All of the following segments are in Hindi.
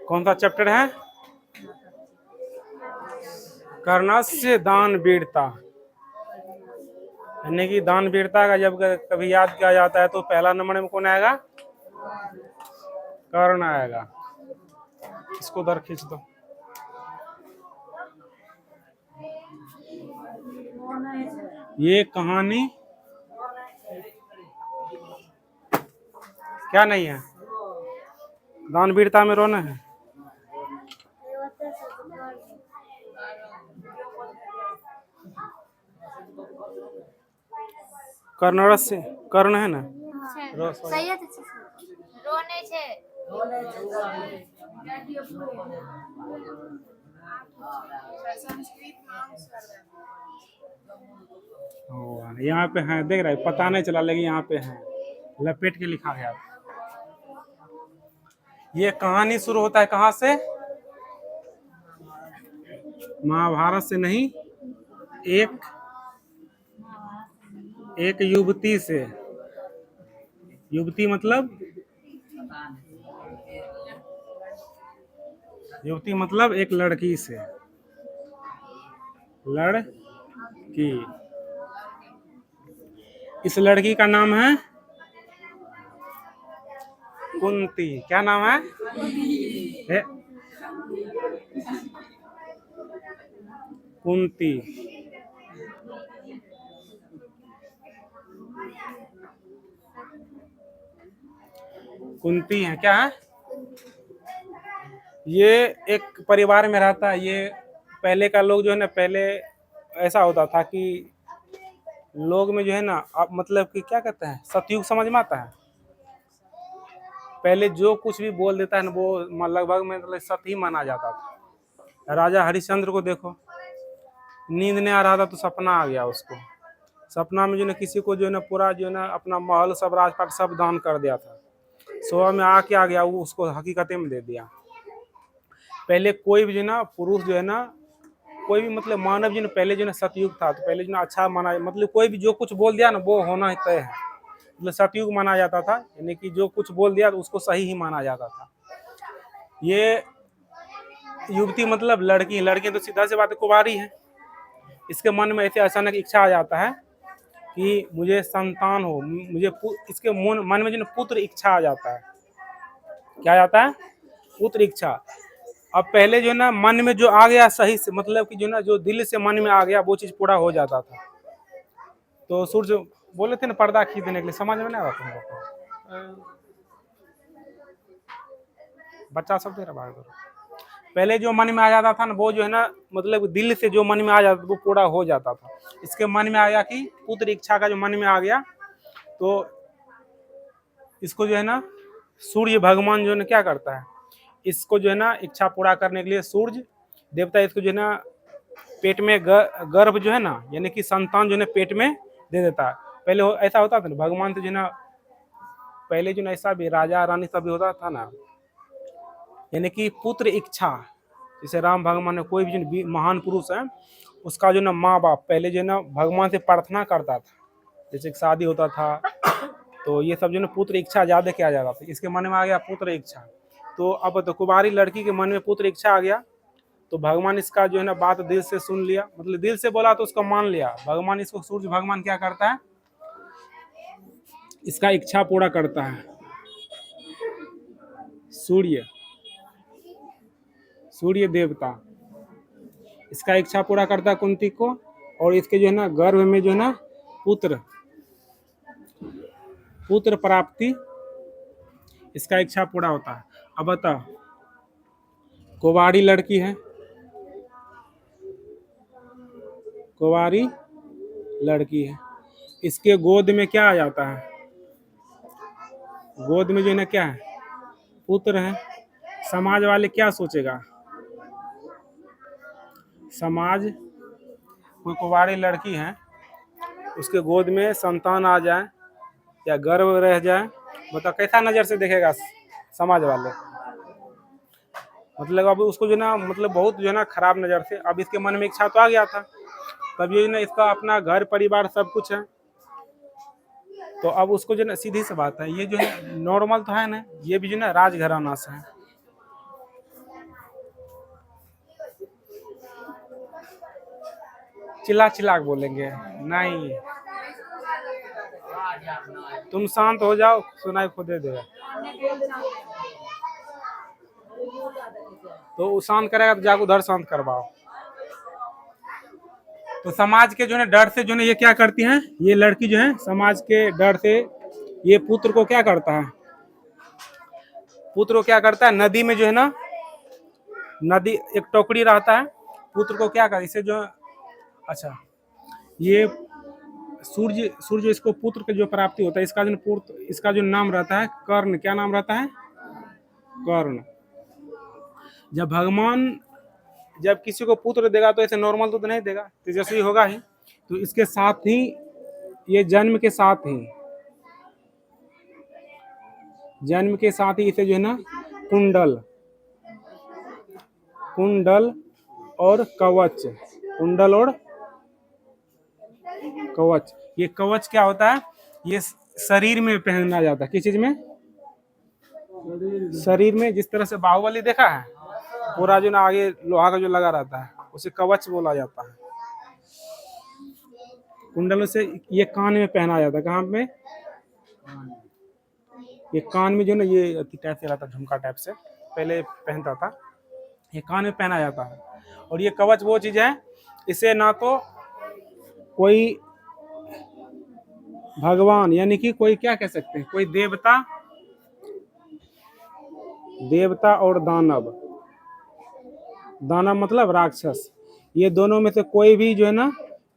कौन सा चैप्टर है? कर्णस्य दान वीरता, यानी कि दान वीरता का जब कभी याद किया जाता है तो पहला नंबर में कौन आएगा? कर्ण आएगा। इसको उधर खींच दो। ये कहानी क्या नहीं है? दान वीरता में रोना है। कर्णस्य कर्ण है ना? रोने छे। यहाँ पे है, देख रहा है, पता नहीं चला लेकिन यहाँ पे है, लपेट के लिखा गया। ये कहानी शुरू होता है कहाँ से? महाभारत से नहीं, एक युवती से। युवती मतलब एक लड़की से। लड़की, इस लड़की का नाम है कुंती। क्या नाम है? कुंती। कुंती है, क्या है? ये एक परिवार में रहता है। ये पहले का लोग जो है ना, पहले ऐसा होता था कि लोग में जो है ना, अब मतलब कि क्या कहते हैं, सतयुग समझ में आता है। पहले जो कुछ भी बोल देता है ना, वो लगभग में मतलब सत्य ही माना जाता था। राजा हरिश्चंद्र को देखो, नींद नहीं आ रहा था तो सपना आ गया उसको। सपना में जो है किसी को जो है ना पूरा जो है ना अपना महल सब राजपाट सब दान कर दिया था। सुबह में आके आ गया, वो उसको हकीकत में दे दिया। पहले कोई भी जो है ना पुरुष जो है ना, कोई भी मतलब मानव जो है पहले जो है सतयुग था, तो पहले जो है अच्छा माना, मतलब कोई भी जो कुछ बोल दिया ना वो होना ही तय है। मतलब सतयुग माना जाता था, यानी कि जो कुछ बोल दिया तो उसको सही ही माना जाता था। ये युवती मतलब लड़की तो सीधा सी बात है, कुंवारी है। इसके मन में ऐसे अचानक इच्छा आ जाता है कि मुझे संतान हो, मुझे इसके मन में जो है पुत्र इच्छा आ जाता है। क्या आ जाता है? पुत्र इच्छा। अब पहले जो है ना मन में जो आ गया सही से, मतलब कि जो ना जो दिल से मन में आ गया वो चीज पूरा हो जाता था। तो सूर्य बोले थे ना पर्दा खींचने के लिए, समझ में नहीं आ रहा तुम लोग को? बच्चा सब दे रहा बाहर करो। पहले जो मन में आ जाता था ना वो जो है ना, मतलब दिल से जो मन में आ जाता था वो पूरा हो जाता था। इसके मन में आ गया कि पुत्र इच्छा का जो मन में आ गया, तो इसको जो है ना सूर्य भगवान जो है ना क्या करता है, इसको जो है ना इच्छा पूरा करने के लिए सूर्य देवता इसको जो है ना पेट में गर्भ जो है ना, यानी कि संतान जो है पेट में दे देता है। पहले ऐसा होता था ना, भगवान तो जो है ना पहले जो है ऐसा भी राजा रानी सब भी होता था ना, यानी कि पुत्र इच्छा। जैसे राम भगवान ने कोई भी महान पुरुष है, उसका जो ना माँ बाप पहले जो ना भगवान से प्रार्थना करता था। जैसे शादी होता था तो ये सब जो ना पुत्र इच्छा ज्यादा किया जाता था। इसके मन में आ गया पुत्र इच्छा, तो अब तो कुंवारी लड़की के मन में पुत्र इच्छा आ गया, तो भगवान इसका जो है ना बात दिल से सुन लिया, मतलब दिल से बोला तो उसको मान लिया। भगवान इसको सूर्य भगवान क्या करता है, इसका इच्छा पूरा करता है। सूर्य देवता इसका इच्छा पूरा करता है कुंती को, और इसके जो है ना गर्भ में जो है ना पुत्र प्राप्ति इसका इच्छा पूरा होता है। अब बता, कुंवारी लड़की है, कुंवारी लड़की है, इसके गोद में क्या आ जाता है? गोद में जो है ना क्या है, पुत्र है। समाज वाले क्या सोचेगा? समाज, कोई कुंवारी लड़की है उसके गोद में संतान आ जाए या गर्भ रह जाए, बताओ कैसा नजर से देखेगा समाज वाले? मतलब अब उसको जो है ना मतलब बहुत जो है ना खराब नजर से, अब इसके मन में इच्छा तो आ गया था, तब ये ना इसका अपना घर परिवार सब कुछ है, तो अब उसको जो है ना सीधी सी बात है, ये जो है नॉर्मल तो है ना, ये भी जो है ना राजघराना से है। चिल्ला चिल्ला के बोलेंगे नहीं, तुम शांत हो जाओ, सुनाई खुद दे देगा। तो वो शांत करेगा तो जाकर उधर शांत करवाओ। तो समाज के जो है डर से जो है ये क्या करती हैं, ये लड़की जो है समाज के डर से ये पुत्र को क्या करता है, पुत्र को क्या करता है, नदी में जो है ना, नदी एक टोकरी रहता है, पुत्र को क्या कर इसे जो, अच्छा ये सूर्य सूर्य इसको पुत्र के जो प्राप्ति होता है, इसका जो पुत्र, इसका जो नाम रहता है कर्ण, क्या नाम रहता है, कर्ण। जब भगवान जब किसी को पुत्र देगा तो ऐसे नॉर्मल तो नहीं देगा, तेजस्वी होगा ही, तो इसके साथ ही ये जन्म के साथ ही इसे जो है ना कुंडल कुंडल और कवच, कुंडल और कवच, ये कवच क्या होता है, ये शरीर में पहना जाता है, किस चीज में, शरीर में। जिस तरह से बाहुबली देखा है, पूरा जो ना आगे लोहा का जो लगा रहता है उसे कवच बोला जाता है। कुंडलों से ये कान में पहना जाता है, कहाँ में, ये कान में जो ना ये टाइप से रहता है, झुमका टाइप से पहले पहनता था, ये कान में पहना जाता है। और ये कवच वो चीज है, इसे ना तो कोई भगवान यानी कि कोई क्या कह सकते हैं, कोई देवता और दानव, दानव मतलब राक्षस, ये दोनों में से कोई भी जो है ना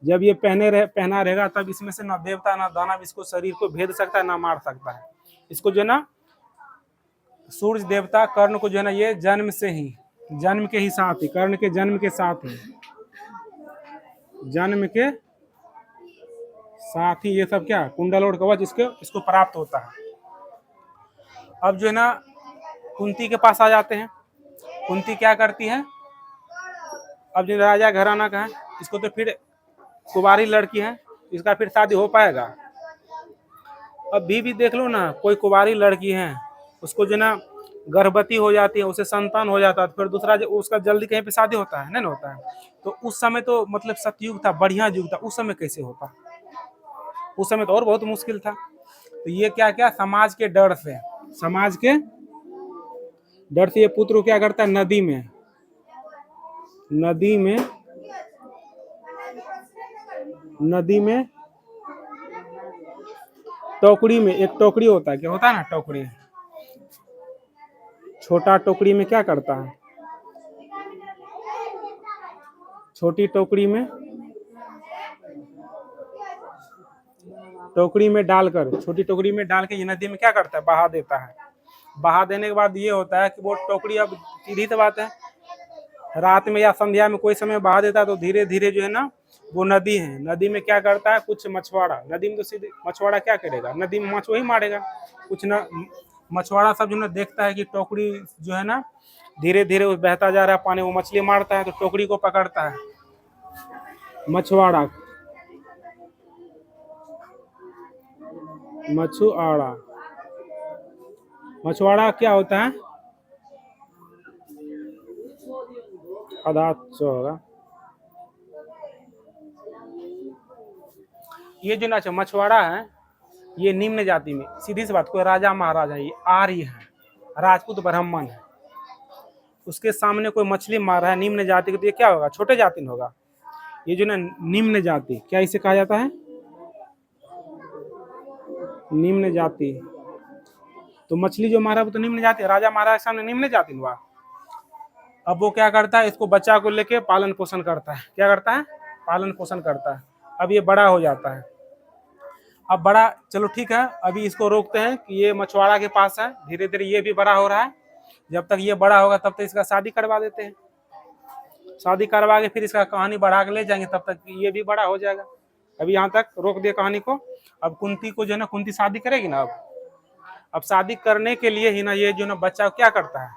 जब ये पहना रहेगा तब इसमें से ना देवता ना दानव इसको शरीर को भेद सकता है ना मार सकता है। इसको जो है ना सूर्य देवता कर्ण को जो है ना ये जन्म के ही साथ ही, कर्ण के जन्म के साथ ही, जन्म के साथ ही ये सब क्या कुंडल और कवच इसको प्राप्त होता है। अब जो है ना कुंती के पास आ जाते हैं। कुंती क्या करती है, अब जो राजा घराना का है, इसको तो फिर कुंवारी लड़की है, इसका फिर शादी हो पाएगा। अब भी देख लो ना, कोई कुंवारी लड़की है उसको जो ना गर्भवती हो जाती है, उसे संतान हो जाता है, तो फिर दूसरा जो उसका जल्दी कहीं पे शादी होता है नहीं होता है। तो उस समय तो मतलब सतयुग था, बढ़िया युग था, उस समय कैसे होता, उस समय तो और बहुत मुश्किल था। तो ये क्या क्या समाज के डर से, ये पुत्र क्या करता है, नदी में टोकरी में, एक टोकरी होता है, क्या होता है ना टोकरी, छोटा टोकरी में क्या करता है, छोटी टोकरी में डालकर, छोटी टोकरी में डाल के ये नदी में क्या करता है, बहा देता है। बहा देने के बाद ये होता है कि वो टोकरी, अब सीधी सी बात है, रात में या संध्या में कोई समय बहा देता है, तो धीरे धीरे जो है ना वो नदी है, नदी में क्या करता है, कुछ मछुआरा, नदी में तो सीधे मछुआरा क्या करेगा, नदी में मछुआ ही मारेगा, कुछ न मछुआरा सब जो ना देखता है कि टोकरी जो है ना धीरे धीरे बहता जा रहा है पानी, वो मछली मारता है तो टोकरी को पकड़ता है मछुआरा, मछुआरा क्या होता है, पदार्थ होगा। ये जो ना मछुआरा है, ये निम्न जाति में, सीधी सी बात, कोई राजा महाराजा, ये आर्य है, राजपूत ब्राह्मण है, उसके सामने कोई मछली मार रहा है निम्न जाति के, तो ये क्या होगा, छोटे जाति में होगा। ये जो ना निम्न जाति, क्या इसे कहा जाता है, निम्न जाति। तो मछली जो मारा वो तो निम्न जाति, राजा महाराज के सामने निम्न जाति हुआ। अब वो क्या करता है, इसको बच्चा को लेके पालन पोषण करता है, क्या करता है, पालन पोषण करता है। अब ये बड़ा हो जाता है, अब बड़ा, चलो ठीक है, अभी इसको रोकते हैं कि ये मछुआरा के पास है, धीरे धीरे ये भी बड़ा हो रहा है, जब तक ये बड़ा होगा तब तक इसका शादी करवा देते हैं, शादी करवा के फिर इसका कहानी बढ़ा के ले जाएंगे, तब तक ये भी बड़ा हो जाएगा। अभी यहाँ तक रोक दिया कहानी को। अब कुंती को जो है ना, कुंती शादी करेगी ना, अब शादी करने के लिए ही ना ये जो ना बच्चा क्या करता है,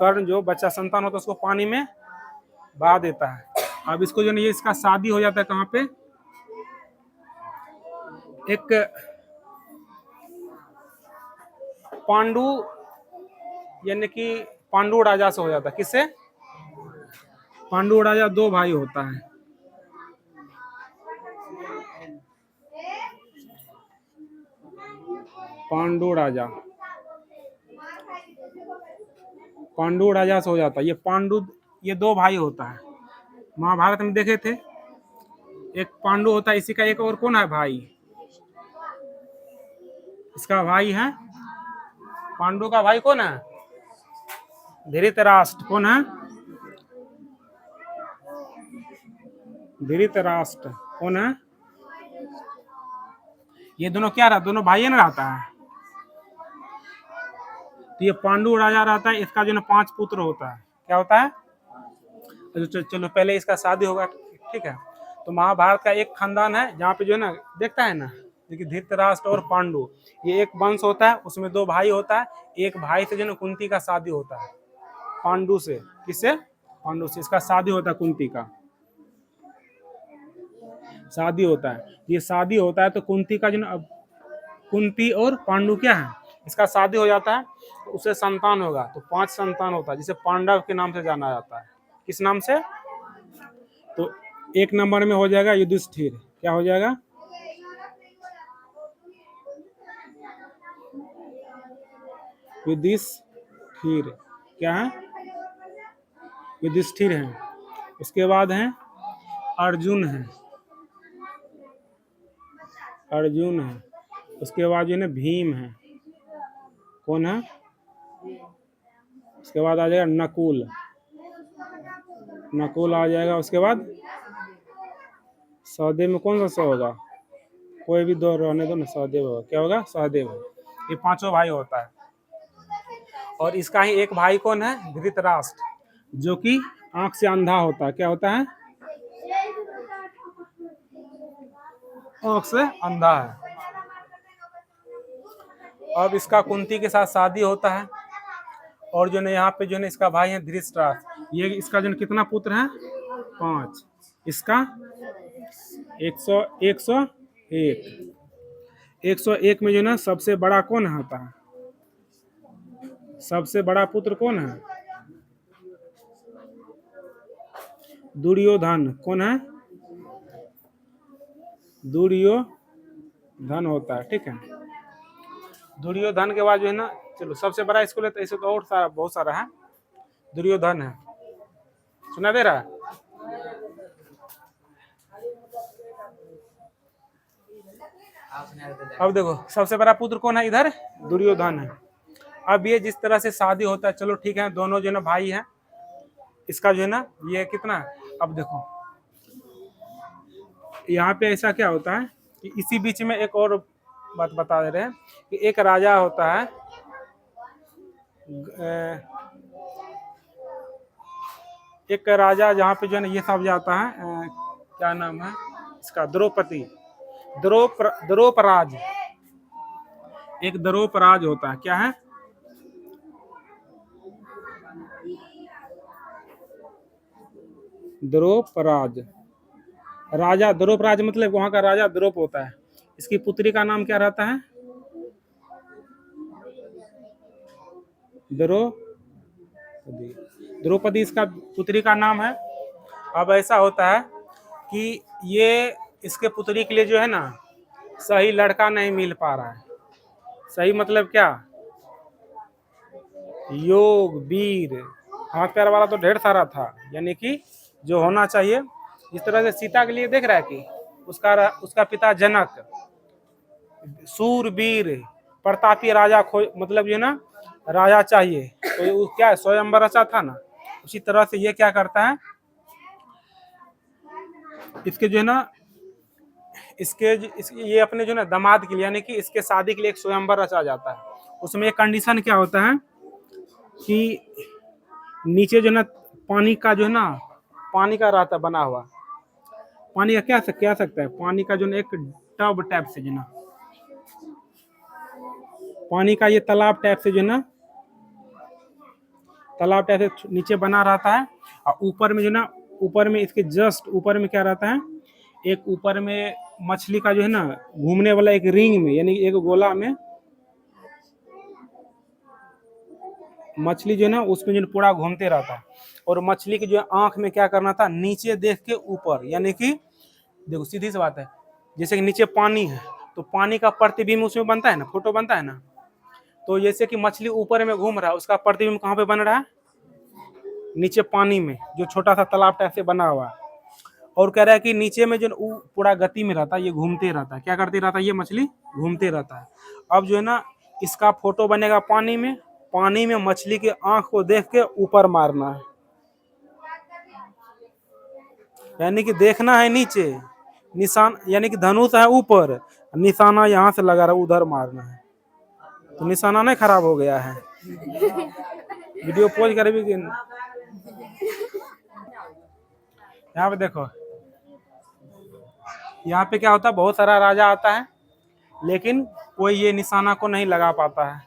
कर्ण जो बच्चा संतान होता है उसको पानी में बहा देता है। अब इसको जो है ये इसका शादी हो जाता है कहाँ पे, एक पांडु यानी कि पांडु राजा से हो जाता है। किससे? पांडु राजा, दो भाई होता है। पांडु राजा, पांडु राजा से हो जाता है। ये पांडु, ये दो भाई होता है। महाभारत में देखे थे, एक पांडु होता है, इसी का एक और कौन है भाई, इसका भाई है, पांडु का भाई कौन है, धृतराष्ट्र। कौन है? धृतराष्ट्र। कौन है? ये दोनों क्या रहता, दोनों भाई ना रहता है। तो ये पांडु राजा रहता है, इसका जो है 5 पुत्र होता है। क्या होता है? चलो पहले इसका शादी होगा, ठीक है। तो महाभारत का एक खानदान है जहाँ पे जो है ना देखता है ना, देखिए धृतराष्ट्र और पांडु, ये एक वंश होता है, उसमें 2 भाई होता है। एक भाई से जो है कुंती का शादी होता है, पांडु से। किससे? पांडु से। इसका शादी होता है, कुंती का शादी होता है। ये शादी होता है तो कुंती का जो ना, अब कुंती और पांडु क्या है, इसका शादी हो जाता है तो उससे संतान होगा। तो 5 संतान होता है, जिसे पांडव के नाम से जाना जाता है। किस नाम से? तो 1 नंबर में हो जाएगा युधिष्ठिर। क्या हो जाएगा? युधिष्ठिर। क्या है? युधिष्ठिर है। उसके बाद है अर्जुन है, अर्जुन है। उसके बाद जो है भीम है। कौन है? उसके बाद आ जाएगा नकुल, नकुल आ जाएगा। उसके बाद सहदेव में कौन सा स होगा, कोई भी 2 रहने दो ना, सहदेव होगा। क्या होगा? सहदेव। ये 5 भाई होता है। और इसका ही एक भाई कौन है, धृतराष्ट्र, जो कि आंख से अंधा होता है। क्या होता है? आंख से अंधा है। अब इसका कुंती के साथ शादी होता है, और जो है यहाँ पे जो है इसका भाई है धृतराष्ट्र। ये इसका जो है कितना पुत्र है, 5। इसका 101 में जो है ना सबसे बड़ा कौन होता है, सबसे बड़ा पुत्र कौन है, दुर्योधन। कौन है? दुर्योधन होता है, ठीक है। दुर्योधन के बाद जो है ना, चलो सबसे बड़ा स्कूल है तो ऐसे तो और सारा बहुत सारा है। दुर्योधन है, सुना दे रहा है? अब देखो सबसे बड़ा पुत्र कौन है इधर, दुर्योधन है। अब ये जिस तरह से शादी होता है, चलो ठीक है, दोनों जो है ना भाई हैं। इसका जो है ना ये कितना, अब देखो यहाँ पे ऐसा क्या होता है कि इसी बीच में एक और बात बता दे रहे हैं कि एक राजा होता है, एक राजा जहाँ पे जो है ना ये सब जाता है, क्या नाम है इसका, द्रौपदी, द्रौपराज। एक द्रौपराज होता है। क्या है? द्रौपराज। राजा द्रौपराज मतलब वहां का राजा द्रौप होता है। इसकी पुत्री का नाम क्या रहता है, द्रौपदी। द्रौपदी इसका पुत्री का नाम है। अब ऐसा होता है कि ये इसके पुत्री के लिए जो है ना सही लड़का नहीं मिल पा रहा है। सही मतलब क्या, योग, वीर, हाथ पैर वाला तो ढेर सारा था, यानी कि जो होना चाहिए। जिस तरह से सीता के लिए देख रहा है कि उसका पिता जनक सूरवीर प्रतापी राजा मतलब जो है ना राजा चाहिए, तो क्या स्वयंवर रचा था ना। उसी तरह से ये क्या करता है, इसके जो है ना ये अपने जो है ना दामाद के लिए, यानी कि इसके शादी के लिए एक स्वयंवर रचा जाता है। उसमें एक कंडीशन क्या होता है कि नीचे जो है ना पानी का जो है ना, पानी का रहता बना हुआ, पानी का क्या सकता है, पानी का जो है एक टब टाइप से जो ना, पानी का ये तालाब टाइप से जो ना तालाब टाइप से नीचे बना रहता है, और ऊपर में जो ना, ऊपर में इसके जस्ट ऊपर में क्या रहता है, एक ऊपर में मछली का जो है ना घूमने वाला एक रिंग में, यानी एक गोला में मछली जो है ना उसमें जो पूरा घूमते रहता है। और मछली की जो है आंख में क्या करना था, नीचे देख के ऊपर, यानी कि देखो सीधी सी बात है, जैसे कि नीचे पानी है तो पानी का प्रतिबिंब उसमें बनता है ना, फोटो बनता है ना। तो जैसे कि मछली ऊपर में घूम रहा है, उसका प्रतिबिंब कहाँ पे बन रहा है, नीचे पानी में, जो छोटा सा तालाब टाइप से बना हुआ है। और कह रहा है कि नीचे में जो पूरा गति में रहता है, ये घूमते रहता है। क्या करते रहता है, ये मछली घूमते रहता है। अब जो है ना इसका फोटो बनेगा पानी में, पानी में मछली के आंख को देख के ऊपर मारना है, यानी कि देखना है नीचे, निशान यानी कि धनुष है ऊपर, निशाना यहाँ से लगा रहा उधर मारना है। तो निशाना नहीं खराब हो गया है, वीडियो पोज कर भी। यहाँ पे देखो, यहाँ पे क्या होता है, बहुत सारा राजा आता है लेकिन कोई ये निशाना को नहीं लगा पाता है।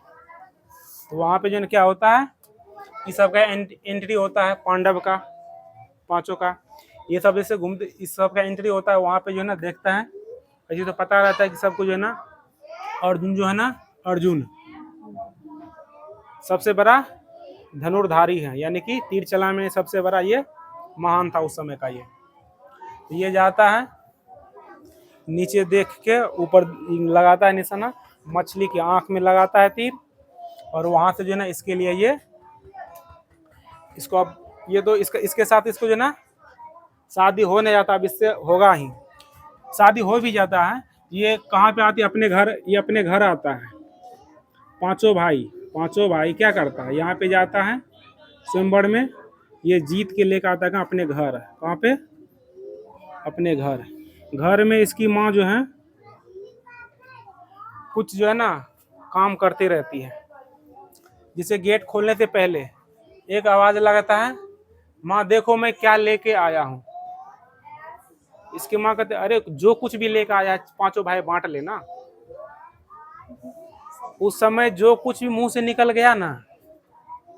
तो वहां पे जो है क्या होता है, इस सब का एंट्री होता है, पांडव का, पांचों का, ये सब जैसे घूमते, इस सब का एंट्री होता है। वहां पे जो है ना देखता है, ऐसे तो पता रहता है कि सबको जो है ना, अर्जुन जो है ना, अर्जुन सबसे बड़ा धनुर्धारी है, यानी कि तीर चलाने में सबसे बड़ा ये महान था उस समय का। ये जाता है नीचे देख के ऊपर लगाता है निशाना, मछली की आंख में लगाता है तीर, और वहां से जो है ना इसके लिए ये इसको, अब ये तो इसके साथ इसको जो है ना शादी हो नहीं जाता, अब इससे होगा ही, शादी हो भी जाता है। ये कहाँ पे आती है, अपने घर, ये अपने घर आता है। पांचों भाई क्या करता है, यहाँ पे जाता है स्वयंवर में, ये जीत के लेकर आता है अपने घर। कहाँ पे, अपने घर। घर में इसकी माँ जो है कुछ जो है ना काम करती रहती है, जिसे गेट खोलने से पहले एक आवाज लगाता है, माँ देखो मैं क्या लेके आया हूँ। इसकी माँ कहते अरे जो कुछ भी लेकर आया पांचों भाई बांट लेना। उस समय जो कुछ भी मुंह से निकल गया ना,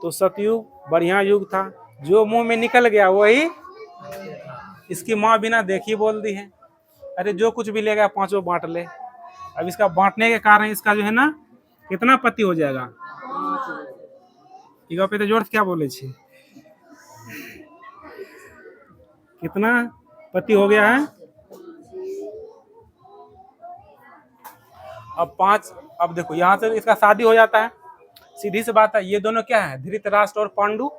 तो सतयुग बढ़िया युग था, जो मुंह में निकल गया वही इसकी माँ बिना देखी बोल दी है, अरे जो कुछ भी लेगा पांचों बांट ले। अब इसका बांटने के कारण इसका जो है ना कितना पति हो जाएगा, पे तो जोर से क्या बोले छे, कितना पति हो गया है। अब देखो यहाँ से इसका शादी हो जाता है, सीधी सी बात है। ये दोनों क्या है, धृतराष्ट्र और पांडु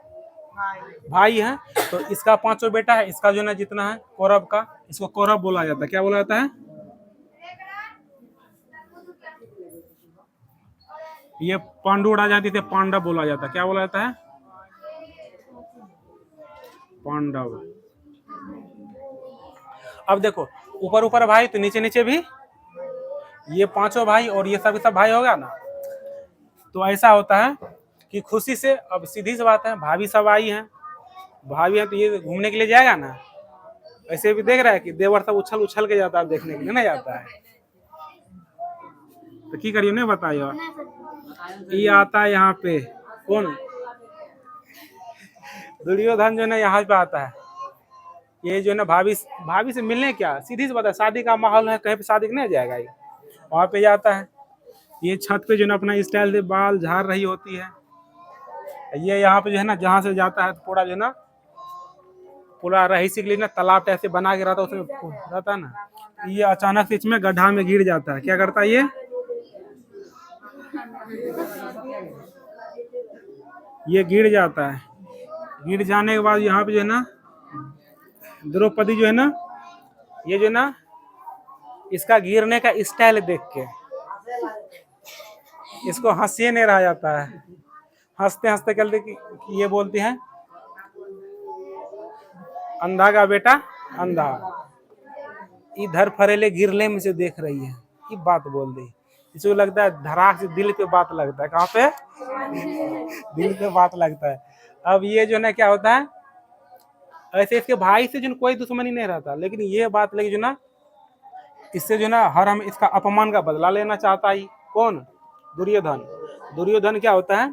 भाई हैं। तो इसका पांचों बेटा है, इसका जो ना जितना है कौरव का, इसको कौरव बोला जाता है। क्या बोला जाता है, ये पांडु उड़ा जाती थे, पांडव बोला जाता है। क्या बोला जाता है, पांडव। अब देखो ऊपर ऊपर भाई तो नीचे नीचे भी ये पांचों भाई, और ये सब भाई होगा ना। तो ऐसा होता है कि खुशी से, अब सीधी सी बात है, भाभी सब आई हैं, भाभी है तो ये घूमने के लिए जाएगा ना। ऐसे भी देख रहा है कि देवर सब उछल उछल के जाता है देखने के लिए, ना जाता है तो की करियो नहीं बताइयो। ये आता है यहाँ पे कौन, दुर्योधन जो है यहाँ पे आता है। ये जो है ना भाभी से मिलने, क्या सीधी सी बात है, शादी का माहौल है, कहीं पे शादी नहीं जाएगा, ये वहां पे जाता है। ये छत पे जो है अपना स्टाइल से बाल झाड़ रही होती है। ये यहाँ पे जो है ना जहाँ से जाता है तो पूरा जो है ना पूरा रहीसी के लिए ना तालाब टाइप से बना के रहता है, उसमें रहता है ना। ये अचानक से इसमें गड्ढा में गिर जाता है। क्या करता है ये गिर जाता है। गिर जाने के बाद यहाँ पे जो है ना द्रौपदी जो है ना, ये जो है ना इसका गिरने का स्टाइल देख के इसको हंसी नहीं रहा जाता है। हंसते हंसते कहते कि ये बोलती है, अंधा का बेटा अंधा, इधर फरेले गिरले में से देख रही है, ये बात बोल दी। इसको लगता है धड़ाक से दिल पे बात लगता है। कहाँ पे, दिल पे बात लगता है। अब ये जो ना क्या होता है, ऐसे इसके भाई से जो कोई दुश्मनी नहीं रहता, लेकिन ये बात लगी जो ना इससे जो ना हर हम इसका अपमान का बदला लेना चाहता है। कौन, दुर्योधन। दुर्योधन क्या होता है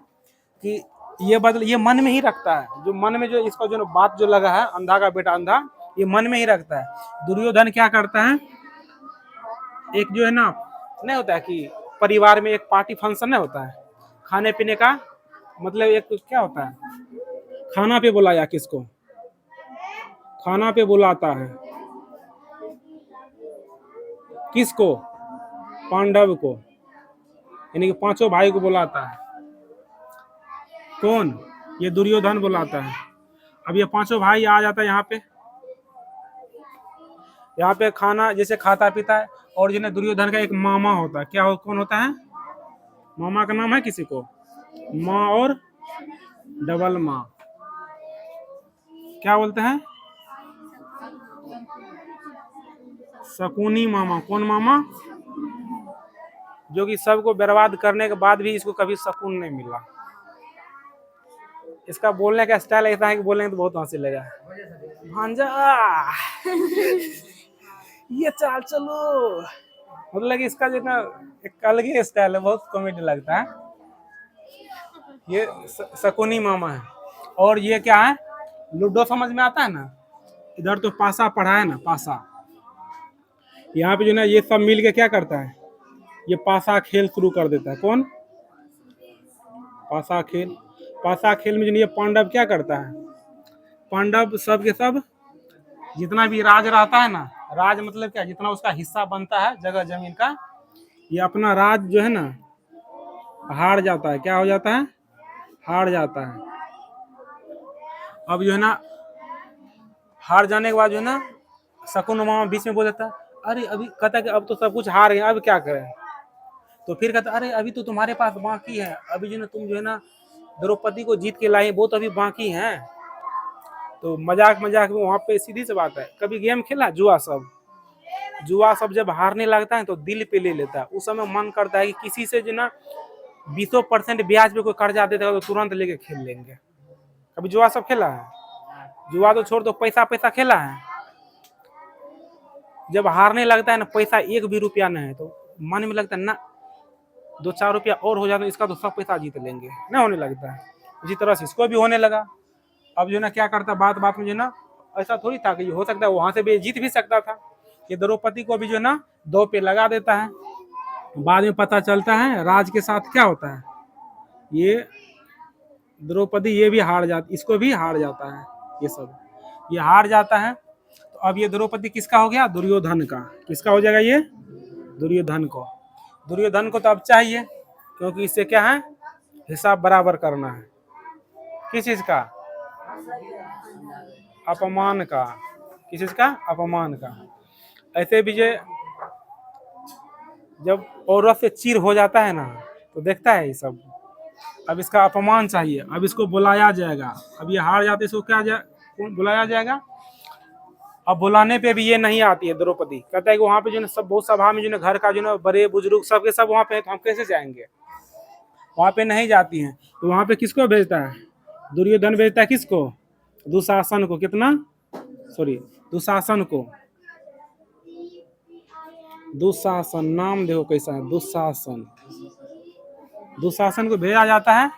कि ये बदल, ये मन में ही रखता है, जो मन में जो इसका जो बात जो लगा है, अंधा का बेटा अंधा, ये मन में ही रखता है। दुर्योधन क्या करता है, एक जो है ना, नहीं होता है कि परिवार में एक पार्टी फंक्शन नहीं होता है, खाने पीने का मतलब एक क्या होता है, खाना पे बुलाया किसको, खाना पे बुलाता है किसको, पांडव को, यानी कि पांचों भाई को बुलाता है। कौन, ये दुर्योधन बुलाता है। अब ये पांचों भाई आ जाता है यहाँ पे खाना जैसे खाता पीता है। और जो है दुर्योधन का एक मामा होता है, क्या कौन होता है, मामा का नाम है किसी को, माँ और डबल माँ, क्या बोलते हैं, शकुनी मामा। कौन मामा, जो कि सबको बर्बाद करने के बाद भी इसको कभी सुकून नहीं मिला। इसका बोलने का स्टाइल ऐसा है कि बोलने तो बहुत हंसी लगा, भांजा ये चाल चलो, मतलब कि इसका जो ना एक अलग ही स्टाइल है, बहुत कॉमेडी लगता है। ये शकुनी मामा है। और ये क्या है, लूडो समझ में आता है ना, इधर तो पासा पढ़ा है ना, पासा, यहाँ पे जो ना ये सब मिल के क्या करता है, ये पासा खेल शुरू कर देता है। कौन, पासा खेल। पासा खेल में जो ये पांडव क्या करता है, पांडव सब के सब जितना भी राज रहता है ना, राज मतलब क्या, जितना उसका हिस्सा बनता है जगह जमीन का, ये अपना राज जो है ना हार जाता है। क्या हो जाता है, हार जाता है। अब जो है ना हार जाने के बाद जो है ना शकुन मामा बीच में बोल देता है, अरे अभी, कहता है कि अब तो सब कुछ हार गए, अब क्या करें। तो फिर कहता, अरे अभी तो तुम्हारे पास बाकी है, अभी जो ना तुम जो है ना द्रौपदी को जीत के लाए, वो तो अभी बाकी है। तो मजाक मजाक में वहां पे सीधी सी बात है, कभी गेम खेला जुआ सब, जुआ सब जब हारने लगता है तो दिल पे ले लेता है। उस समय मन करता है कि किसी से जो ना 20% ब्याज पे कोई कर्जा देता है तो तुरंत लेके खेल लेंगे। कभी जुआ सब खेला है, जुआ तो छोड़ दो, पैसा पैसा खेला है। जब हारने लगता है ना, पैसा एक भी रुपया नहीं है, तो मन में लगता है ना 2-4 रुपया और हो जाता है, इसका तो सब पैसा जीत लेंगे, ना होने लगता है। इसी तरह से इसको भी होने लगा। अब जो ना क्या करता, बात बात में जो ना ऐसा थोड़ी था कि हो सकता है वहां से भी जीत भी सकता था। ये द्रौपदी को भी जो ना 2 पे लगा देता है। बाद में पता चलता है राज के साथ क्या होता है, ये द्रौपदी ये भी हार जाती, इसको भी हार जाता है, ये सब ये हार जाता है। तो अब ये द्रौपदी किसका हो गया, दुर्योधन का। किसका हो जाएगा ये, दुर्योधन को। दुर्योधन को तो अब चाहिए, क्योंकि इससे क्या है, हिसाब बराबर करना है। किस चीज का, अपमान का। किस चीज का, अपमान का। ऐसे भी जो जब औरत से चीर हो जाता है ना, तो देखता है ये सब। अब इसका अपमान चाहिए, अब इसको बुलाया जाएगा। अब ये हार जाते, इसको क्या बुलाया जाएगा। अब बुलाने पे भी ये नहीं आती है द्रौपदी, कहता है कि वहां पे जो है सब बहुत सभा में जो है घर का जो है बड़े बुजुर्ग सबके सब वहां पे है, तो हम कैसे जाएंगे, वहां पे नहीं जाती हैं। तो वहां पे किसको भेजता है, दुर्योधन भेजता है किसको, दुशासन को। कितना, सॉरी, दुशासन को। दुशासन नाम देखो कैसा है, दुशासन। दुशासन को भेजा जाता है।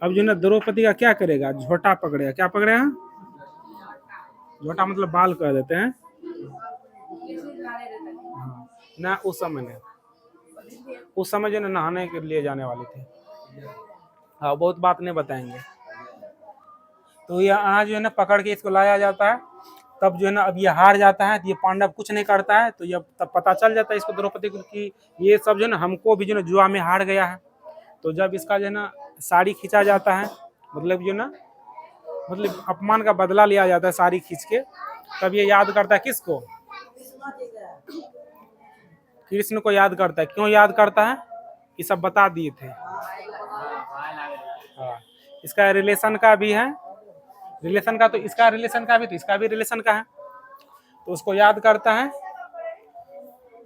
अब जो ना द्रौपदी का क्या करेगा, झोटा पकड़ेगा। क्या पकड़ेगा, झोटा मतलब बाल कह देते हैं। हाँ, ना उस समय नहीं, उस समय जो ना नहाने के लिए जाने वाले थे। हाँ, बहुत बात नहीं बताएंगे। तो यहाँ जो है ना पकड़ के इसको लाया जाता है। तब जो है ना अब ये हार जाता है, तो ये पांडव कुछ नहीं करता है। तो ये तब पता चल जाता है इसको द्रौपदी को कि ये सब जो है ना हमको भी जो है जुआ में हार गया है। तो जब इसका जो है ना साड़ी खींचा जाता है, मतलब जो ना मतलब अपमान का बदला लिया जाता है साड़ी खींच के, तब ये याद करता है किसको, कृष्ण को याद करता है। क्यों याद करता है, ये सब बता दिए थे। हाँ, इसका रिलेशन का भी है, रिलेशन का तो इसका रिलेशन का भी, तो इसका भी रिलेशन का है, तो उसको याद करता है।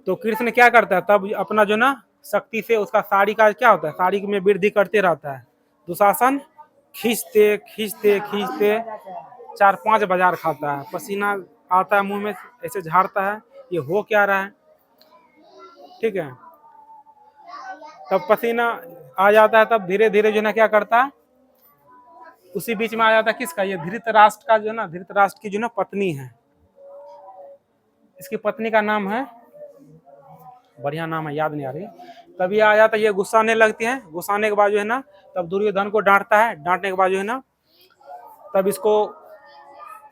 तो कृष्ण क्या करता है, तब अपना जो ना शक्ति से उसका साड़ी का क्या होता है, साड़ी में वृद्धि करते रहता है। दुशासन खींचते खींचते खींचते 4-5 बाजार खाता है, पसीना आता है मुंह में, ऐसे झाड़ता है, ये हो क्या रहा है। ठीक है, तब पसीना आ जाता है, तब धीरे धीरे जो है ना क्या करता है, उसी बीच में आ जाता है किसका, ये धृतराष्ट्र का जो है ना, धृतराष्ट्र की जो ना पत्नी है, इसकी पत्नी का नाम है, बढ़िया नाम है, याद नहीं आ रही। तब ये आ जाता है, ये गुस्सा आने लगती है, गुस्सा आने के बाद जो है ना तब दुर्योधन को डांटता है, डांटने के बाद जो है ना तब इसको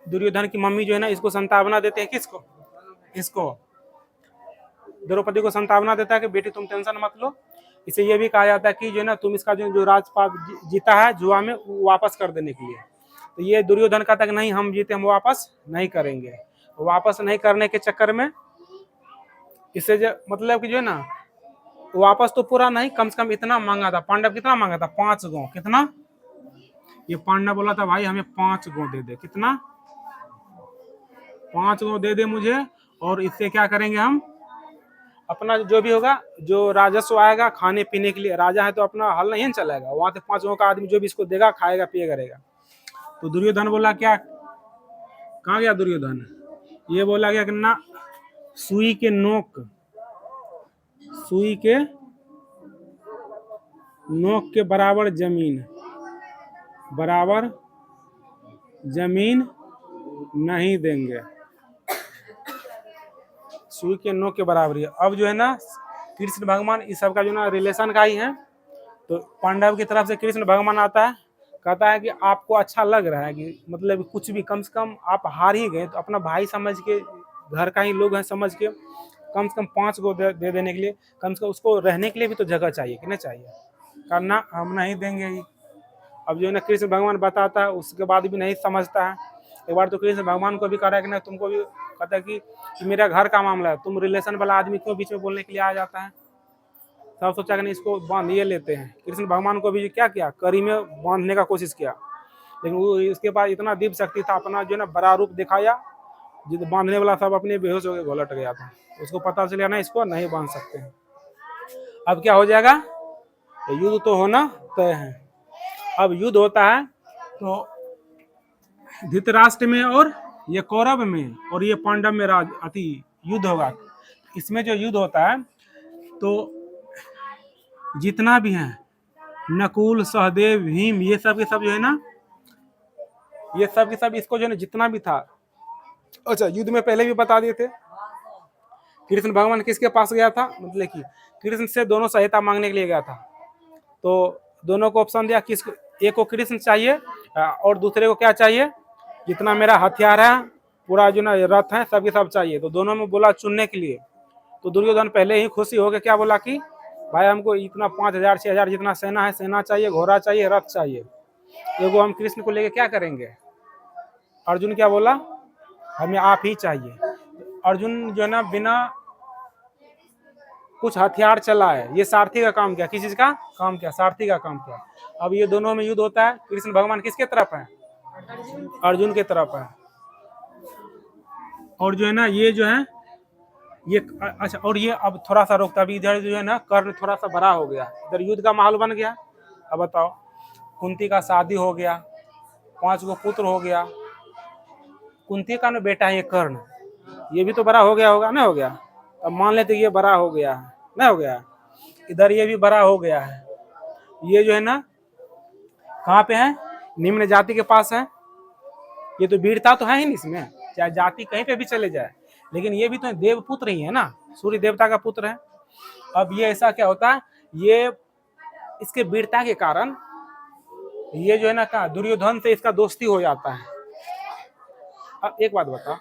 दुर्योधन की मम्मी जो है ना इसको संतावना देते हैं, किसको, इसको द्रौपदी को संतावना देता है कि बेटी तुम टेंशन मत लो। इसे ये भी कहा जाता है कि जो है ना तुम इसका जो राजपाट जीता है जुआ में वो वापस कर देने के लिए। तो ये दुर्योधन कहता है कि नहीं हम जीते, हम वापस नहीं करेंगे। वापस नहीं करने के चक्कर में इससे जो मतलब कि जो है ना वापस तो पूरा नहीं, कम से कम इतना मांगा था पांडव, कितना मांगा था, 5 गांव, कितना, ये पांडव बोला था भाई हमें 5 गांव दे दे, कितना, 5 गांव दे दे मुझे, और इससे क्या करेंगे हम, अपना जो भी होगा जो राजस्व आएगा खाने पीने के लिए, राजा है तो अपना हल नहीं चलेगा, वहां से 5 गांव का आदमी जो भी इसको देगा खाएगा पिएगा रहेगा। तो दुर्योधन बोला क्या, कहाँ गया दुर्योधन, ये बोला क्या करना, सुई के नोक, सुई के नोक के बराबर जमीन, बराबर जमीन नहीं देंगे, सुई के नोक के बराबर है। अब जो है ना कृष्ण भगवान इस सब का जो ना रिलेशन का ही है, तो पांडव की तरफ से कृष्ण भगवान आता है, कहता है कि आपको अच्छा लग रहा है कि मतलब कुछ भी, कम से कम आप हार ही गए तो अपना भाई समझ के, घर का ही लोग हैं समझ के, कम से कम 5 को दे देने के लिए, कम से कम उसको रहने के लिए भी तो जगह चाहिए कि नहीं चाहिए, करना हम नहीं देंगे ही। अब जो है ना कृष्ण भगवान बताता है, उसके बाद भी नहीं समझता है। एक बार तो कृष्ण भगवान को भी कह रहा है कि नहीं, तुमको भी कहता है कि मेरा घर का मामला है, तुम रिलेशन वाला आदमी क्यों बीच में बोलने के लिए आ जाता है। सब सोचा कि नहीं इसको बांध ये लेते हैं, कृष्ण भगवान को भी क्या किया, करी में बांधने का कोशिश किया, लेकिन वो इसके पास इतना दिव्य शक्ति था, अपना जो है ना बड़ा रूप दिखाया, जिस बांधने वाला सब अपने बेहोश होकर घोलट गया था, उसको पता चला ना इसको नहीं बांध सकते हैं। अब क्या हो जाएगा, युद्ध तो होना तय है। अब युद्ध होता है तो धृतराष्ट्र में और ये कौरव में और ये पांडव में राज अति युद्ध होगा। इसमें जो युद्ध होता है तो जितना भी है नकुल सहदेव भीम ये सब के सब जो है ना, ये सब के सब इसको जो है ना जितना भी था, अच्छा युद्ध में पहले भी बता दिए थे। कृष्ण भगवान किसके पास गया था, मतलब कि कृष्ण से दोनों सहायता मांगने के लिए गया था, तो दोनों को ऑप्शन दिया, किसको, एक को कृष्ण चाहिए और दूसरे को क्या चाहिए, जितना मेरा हथियार है पूरा जो ना रथ है सबके सब चाहिए, तो दोनों में बोला चुनने के लिए। तो दुर्योधन पहले ही खुशी हो गया, क्या बोला कि भाई हमको इतना 5000 6000 जितना सेना है, सेना चाहिए, घोड़ा चाहिए, रथ चाहिए, एगो हम कृष्ण को लेके क्या करेंगे। अर्जुन क्या बोला, हमें आप ही चाहिए। अर्जुन जो है ना बिना कुछ हथियार चलाए ये सारथी का काम किया, किस चीज का काम किया, सारथी का काम किया। अब ये दोनों में युद्ध होता है, कृष्ण भगवान किसके तरफ है, अर्जुन के तरफ है। और जो है ना ये जो है ये अच्छा, और ये अब थोड़ा सा रोकता, अभी इधर जो है ना कर्ण थोड़ा सा बड़ा हो गया, इधर युद्ध का माहौल बन गया। अब बताओ, कुंती का शादी हो गया, 5 गो पुत्र हो गया, कुंती का ना बेटा है ये कर्ण, ये भी तो बड़ा हो गया होगा ना, हो गया, अब मान लेते ये बड़ा हो गया है ना, हो गया, इधर ये भी बड़ा हो गया है, ये जो है ना कहाँ पे है, निम्न जाति के पास है। ये तो वीरता तो है ही नहीं इसमें, चाहे जाति कहीं पे भी चले जाए, लेकिन ये भी तो देव पुत्र ही है ना, सूर्य देवता का पुत्र है। अब ये ऐसा क्या होता है, ये इसके वीरता के कारण ये जो है ना कहा दुर्योधन से इसका दोस्ती हो जाता है। अब एक बात बता,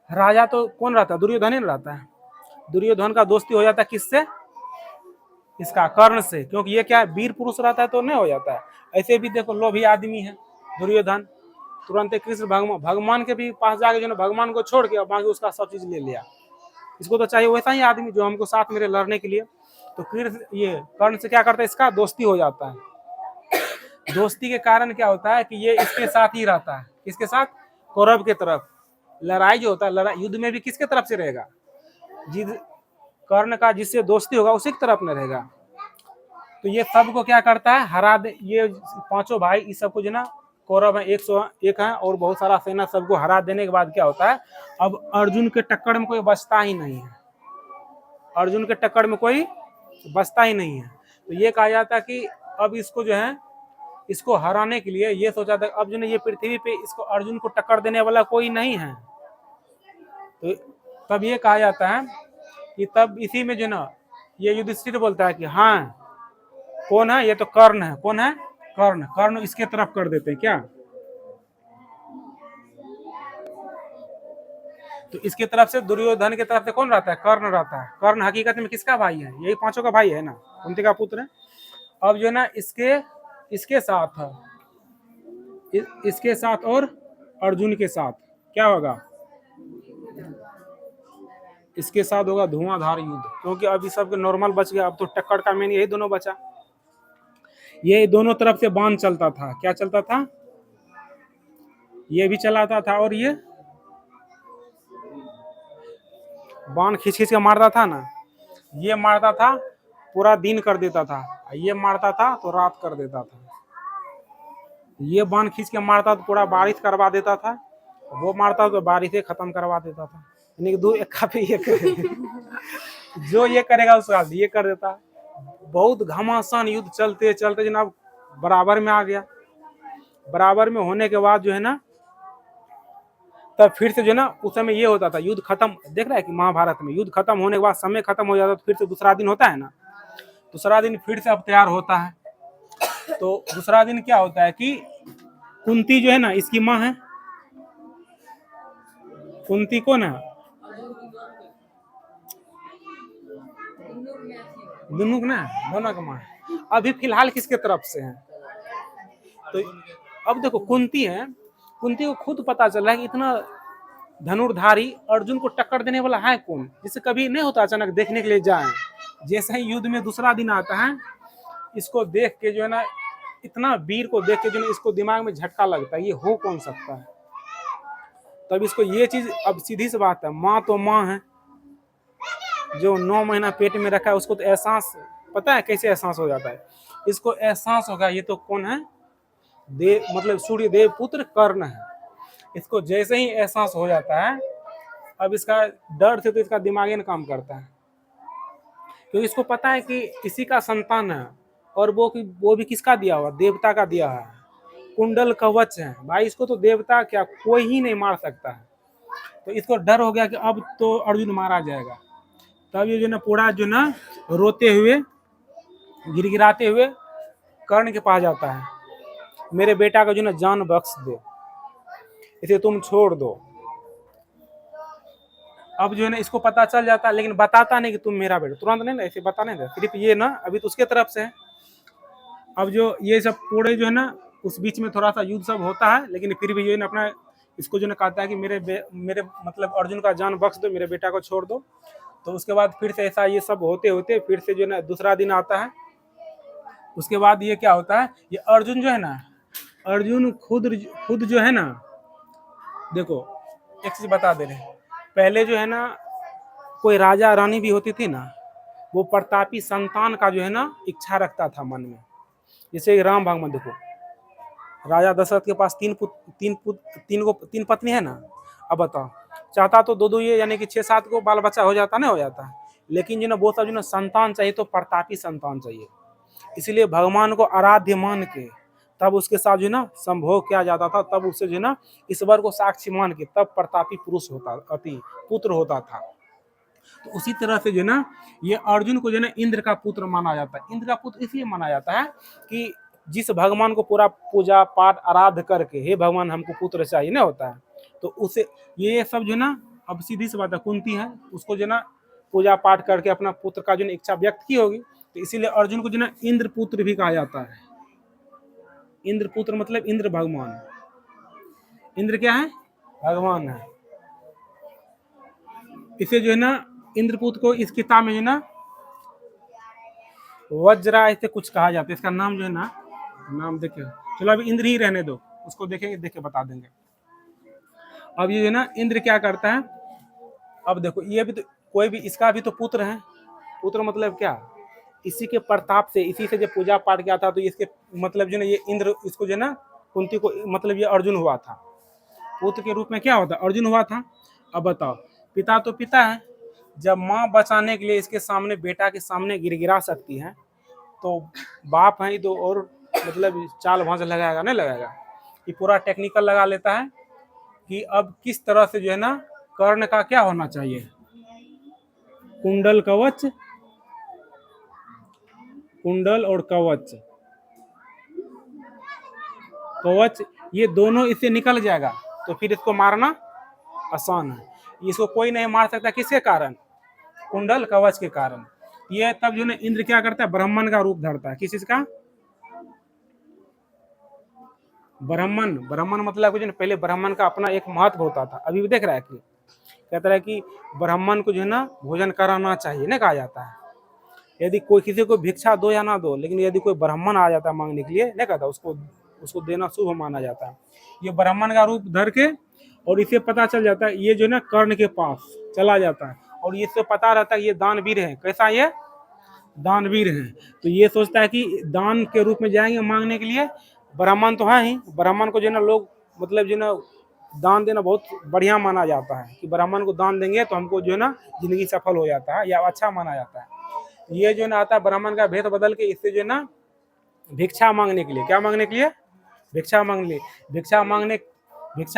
राजा तो कौन रहता है, दुर्योधन ही रहता है, दुर्योधन का दोस्ती हो जाता है किससे, इसका कर्ण से, क्योंकि ये क्या है वीर पुरुष रहता है तो नहीं हो जाता है। ऐसे भी देखो लोभी आदमी है दुर्योधन, तुरंत कृष्ण भगवान के भी पास जाके जो ना भगवान को छोड़ के बाकी उसका सब चीज ले लिया। इसको तो चाहिए वैसा ही आदमी जो हमको साथ मेरे लड़ने के लिए। तो कृष्ण ये कर्ण से क्या करता है, इसका दोस्ती हो जाता है। दोस्ती के कारण क्या होता है कि ये इसके साथ ही रहता है, किसके साथ, कौरव के तरफ। लड़ाई जो होता है, लड़ाई युद्ध में भी किसके तरफ से रहेगा, जिस कर्ण का जिससे दोस्ती होगा उसी की तरफ में रहेगा। तो ये सबको क्या करता है, हरा दे, ये 5 भाई इस सबको जो ना कौरव है 101 है और बहुत सारा सेना, सबको हरा देने के बाद क्या होता है, अब अर्जुन के टक्कर में कोई बचता ही नहीं है, अर्जुन के टक्कर में कोई बचता ही नहीं है। तो ये कहा जाता है कि अब इसको जो है, इसको हराने के लिए ये सोचा था अब जो है ये पृथ्वी पे इसको अर्जुन को टक्कर देने वाला कोई नहीं है। तो तब ये कहा जाता है कि तब इसी में जो ना ये युधिष्ठिर बोलता है कि हाँ कौन है, ये तो कर्ण है। कौन है? कर्ण। कर्ण इसके तरफ कर देते हैं क्या, तो इसके तरफ से दुर्योधन के तरफ से कौन रहता है? कर्ण रहता है। कर्ण हकीकत में किसका भाई है? यही पांचों का भाई है ना, कुंती का पुत्र है। अब जो है ना इसके साथ है, इसके साथ और अर्जुन के साथ क्या होगा? इसके साथ होगा धुआंधार युद्ध, क्योंकि अभी सब नॉर्मल बच गया। अब तो टक्कर का मेन यही दोनों बचा। ये दोनों तरफ से बाण चलता था। क्या चलता था? ये भी चलाता था और ये बाण खींच खींच के मारता था ना। ये मारता था पूरा दिन कर देता था, ये मारता था तो रात कर देता था। ये बाण खींच के मारता तो पूरा बारिश करवा देता था, वो मारता तो बारिश खत्म करवा देता था। यानी दो एक काफी ये जो ये करेगा उसका ये कर देता। बहुत घमासान युद्ध चलते चलते जनाब बराबर में आ गया। बराबर में होने के बाद जो है ना तब फिर से जो है ना उस समय ये होता था युद्ध खत्म। देख रहा है कि महाभारत में युद्ध खत्म होने के बाद समय खत्म हो जाता तो फिर से दूसरा दिन होता है ना, दूसरा दिन फिर से अब तैयार होता है। तो दूसरा दिन क्या होता है कि कुंती जो है ना इसकी माँ है। कुंती कौन है? दोनों ना, दोनों का माँ है। अभी फिलहाल किसके तरफ से है? तो अब देखो कुंती है, कुंती को खुद पता चला है कि इतना धनुर्धारी अर्जुन को टक्कर देने वाला है कौन, जिससे कभी नहीं होता अचानक देखने के लिए जाए। जैसे ही युद्ध में दूसरा दिन आता है, इसको देख के जो है ना इतना वीर को देख के जो है इसको दिमाग में झटका लगता है ये हो कौन सकता है। तब इसको ये चीज, अब सीधी सी बात है, माँ तो माँ है, जो 9 महीना पेट में रखा है उसको तो एहसास पता है कैसे एहसास हो जाता है। इसको एहसास होगा ये तो कौन है? देव मतलब सूर्य देव पुत्र कर्ण है। इसको जैसे ही एहसास हो जाता है, अब इसका डर से तो इसका दिमाग ही ना काम करता है, क्योंकि इसको पता है कि इसी का संतान है। और वो भी किसका दिया हुआ? देवता का दिया है। कुंडल कवच है भाई, इसको तो देवता क्या कोई ही नहीं मार सकता है। तो इसको डर हो गया कि अब तो अर्जुन मारा जाएगा। तब ये जो ना पूरा जो ना रोते हुए गिड़गिड़ाते हुए कर्ण के पास जाता है, मेरे बेटा का जो ना जान बख्श दे, इसे तुम छोड़ दो। अब जो है ना इसको पता चल जाता है, लेकिन बताता नहीं कि तुम मेरा बेटा, तुरंत नहीं ना ऐसे बता नहीं दे, सिर्फ ये ना अभी तो उसके तरफ से है। अब जो ये सब पूरे जो है ना उस बीच में थोड़ा सा युद्ध सब होता है, लेकिन फिर भी जो है ना अपना इसको जो ना कहता है कि मेरे मतलब अर्जुन का जान बख्श दो, मेरे बेटा को छोड़ दो। तो उसके बाद फिर से ऐसा ये सब होते होते फिर से जो है ना दूसरा दिन आता है। उसके बाद ये क्या होता है, ये अर्जुन जो है ना, अर्जुन खुद जो है ना, देखो एक चीज बता दे रहे, पहले जो है ना कोई राजा रानी भी होती थी ना, वो प्रतापी संतान का जो है ना इच्छा रखता था मन में। जैसे राम भगवान देखो, राजा दशरथ के पास तीन पत्नी है ना। अब बताओ, चाहता तो दो ये यानी कि 6-7 को बाल बच्चा हो जाता ना, हो जाता है, लेकिन जो ना वो सब जो ना संतान चाहिए तो प्रतापी संतान चाहिए। इसलिए भगवान को आराध्य मान के तब उसके साथ जो ना संभोग किया जाता था, तब उससे जो ना ईश्वर को साक्षी मान के तब प्रतापी पुरुष होता, अति पुत्र होता था। तो उसी तरह से जो ना ये अर्जुन को जो ना इंद्र का पुत्र माना जाता है। इंद्र का पुत्र इसलिए माना जाता है कि जिस भगवान को पूरा पूजा पाठ आराध करके हे भगवान हमको पुत्र चाहिए ना होता है, तो उसे ये सब जो ना, अब सीधी सी बात है, कुंती है उसको जो ना पूजा पाठ करके अपना पुत्र का जो इच्छा व्यक्त की होगी, तो इसीलिए अर्जुन को जो ना इंद्र पुत्र भी कहा जाता है। इंद्र पुत्र मतलब इंद्र भगवान। इंद्र क्या है? भगवान है। इसे जो है ना इंद्रपुत्र को इस किताब में जो ना वज्रा ऐसे कुछ कहा जाता है। इसका नाम जो है ना, नाम देखे, चलो अभी इंद्र ही रहने दो, उसको देखेंगे, देख के बता देंगे। अब ये जो ना इंद्र क्या करता है, अब देखो ये भी तो कोई भी इसका भी तो पुत्र है। पुत्र मतलब क्या? इसी के प्रताप से, इसी से जब पूजा पाठ किया था तो इसके मतलब जो ना ये इंद्र इसको जो ना कुंती को मतलब ये अर्जुन हुआ था। पुत्र के रूप में क्या होता? अर्जुन हुआ था। अब बताओ, पिता तो पिता है, जब माँ बचाने के लिए इसके सामने बेटा के सामने गिरा सकती है, तो बाप है तो और मतलब चाल भांज लगाएगा नहीं लगाएगा। ये पूरा टेक्निकल लगा लेता है कि अब किस तरह से जो है ना कर्ण का क्या होना चाहिए, कुंडल कवच, कुंडल और कवच, कवच ये दोनों इससे निकल जाएगा तो फिर इसको मारना आसान है। इसको कोई नहीं मार सकता, किसके कारण, कुंडल कवच के कारण। ये तब जो है इंद्र क्या करता है, ब्राह्मण का रूप धरता है। किस चीज का, ब्राह्मण। ब्राह्मण मतलब जो है पहले ब्राह्मण का अपना एक महत्व होता था, अभी भी देख रहा है कि कहता है कि ब्राह्मण को जो है ना भोजन कराना चाहिए, ना कहा जाता है। यदि कोई किसी को भिक्षा दो या ना दो, लेकिन यदि कोई ब्राह्मण आ जाता है मांगने के लिए, नहीं कहता उसको उसको देना शुभ माना जाता है। ये ब्राह्मण का रूप धर के, और इसे पता चल जाता है ये जो है ना कर्ण के पास चला जाता है, और इससे पता रहता है ये दानवीर है। कैसा, ये दानवीर है। तो ये सोचता है कि दान के रूप में जाएंगे मांगने के लिए, ब्राह्मण तो है ही, ब्राह्मण को जो है ना लोग मतलब जो है ना दान देना बहुत बढ़िया माना जाता है, कि ब्राह्मण को दान देंगे तो हमको जो है ना जिंदगी सफल हो जाता है या अच्छा माना जाता है। ये जो है ना आता है ब्राह्मण का भेद बदल के, इससे जो है ना भिक्षा मांगने के लिए, क्या मांगने के लिए, भिक्षा मांगने लिए, भिक्षा